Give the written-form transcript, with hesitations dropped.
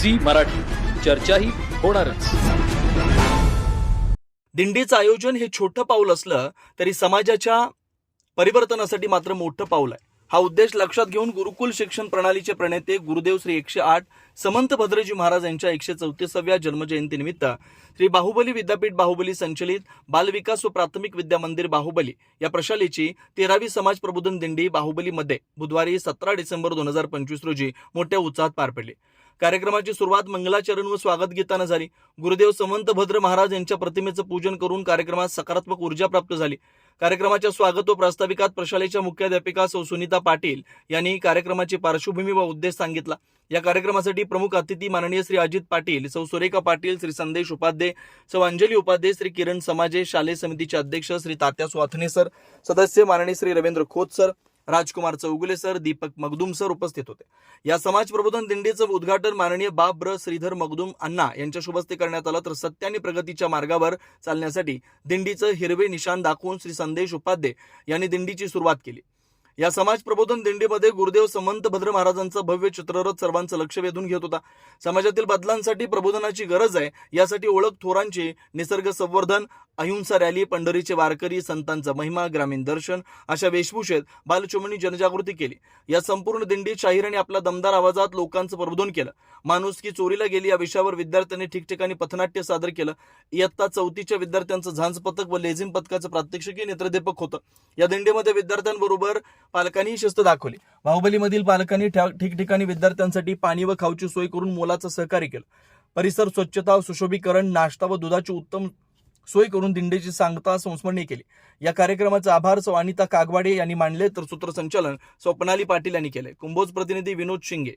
Zee Marathi, चर्चा ही होणारच. दिंडीचं आयोजन हे छोटं पाऊल असलं तरी समाजाच्या परिवर्तनासाठी मात्र मोठं पाऊल आहे. हा उद्देश लक्षात घेऊन गुरुकुल शिक्षण प्रणालीचे प्रणेते गुरुदेव श्री 108 समंत भद्रजी महाराज यांच्या 134व्या जन्मजयंतीनिमित्त श्री बाहुबली विद्यापीठ बाहुबली संचलित बालविकास व प्राथमिक विद्या मंदिर बाहुबली या प्रशालेची 13वी समाज प्रबोधन दिंडी बाहुबलीमध्ये बुधवारी 17 डिसेंबर 2025 रोजी मोठ्या उत्साहात पार पडली. कार्यक्रमाची सुरुवात मंगलाचरण व स्वागत गीतानं झाली. गुरुदेव समंत भद्र महाराज यांच्या प्रतिमेचं पूजन करून कार्यक्रमात सकारात्मक ऊर्जा प्राप्त झाली. कार्यक्रमाच्या स्वागत व प्रास्ताविकात प्रशालेच्या मुख्याध्यापिका सौ सुनीता पाटील यांनी कार्यक्रमाची पार्श्वभूमी व उद्देश सांगितला. या कार्यक्रमासाठी प्रमुख अतिथी माननीय श्री अजित पाटील, सौ सुरेखा पाटील, श्री संदेश उपाध्ये, सौ अंजली उपाध्ये, श्री किरण समाजे, शालेय समितीचे अध्यक्ष श्री तात्या स्वाथने सर, सदस्य माननीय श्री रवींद्र खोत सर, राजकुमार चौगुले सर, दीपक मगदूम सर उपस्थित होते. या समाज प्रबोधन दिंडीचं उद्घाटन माननीय बाब्र श्रीधर मगदूम अण्णा यांच्या शुभ हस्ते करण्यात आलं. तर सत्य आणि प्रगतीच्या मार्गावर चालण्यासाठी दिंडीचं हिरवे निशाण दाखवून श्री संदेश उपाध्ये यांनी दिंडीची सुरुवात केली. या समाज प्रबोधन दिंडीमध्ये गुरुदेव समंत भद्र महाराजांचा भव्य चित्ररथ सर्वांचं लक्ष वेधून घेत होता. समाजातील बदलांसाठी प्रबोधनाची गरज आहे, यासाठी ओळख थोरांची, निसर्ग संवर्धन, अहिंसा रॅली, पंढरीचे वारकरी, संतांचा महिमा, ग्रामीण दर्शन अशा वेशभूषेत बालचोमनी जनजागृती केली. या संपूर्ण दिंडीत शाहिरांनी आपल्या दमदार आवाजात लोकांचं प्रबोधन केलं. माणुसकी चोरीला गेली या विषयावर विद्यार्थ्यांनी ठिकठिकाणी पथनाट्य सादर केलं. इयत्ता 4थीच्या विद्यार्थ्यांचं झांज पथक व लेझिम पथकाचं प्रात्यक्षिकी नेत्रदीपक होतं. या दिंडीमध्ये विद्यार्थ्यांबरोबर पालकांनी शिस्त दाखवली. बाहुबलीमधील पालकांनी ठिकठिकाणी विद्यार्थ्यांसाठी पाणी व खाऊची सोय करून मोलाचं सहकार्य केलं. परिसर स्वच्छता, सुशोभीकरण, नाश्ता व दुधाची उत्तम सोय करून दिंडीची सांगता संस्मरणी केली. या कार्यक्रमाचा आभार सौ अनिता कागवाडे यांनी मानले, तर सूत्रसंचालन सौ पनाली पाटील यांनी केले. कुंभोज प्रतिनिधी विनोद शिंगे.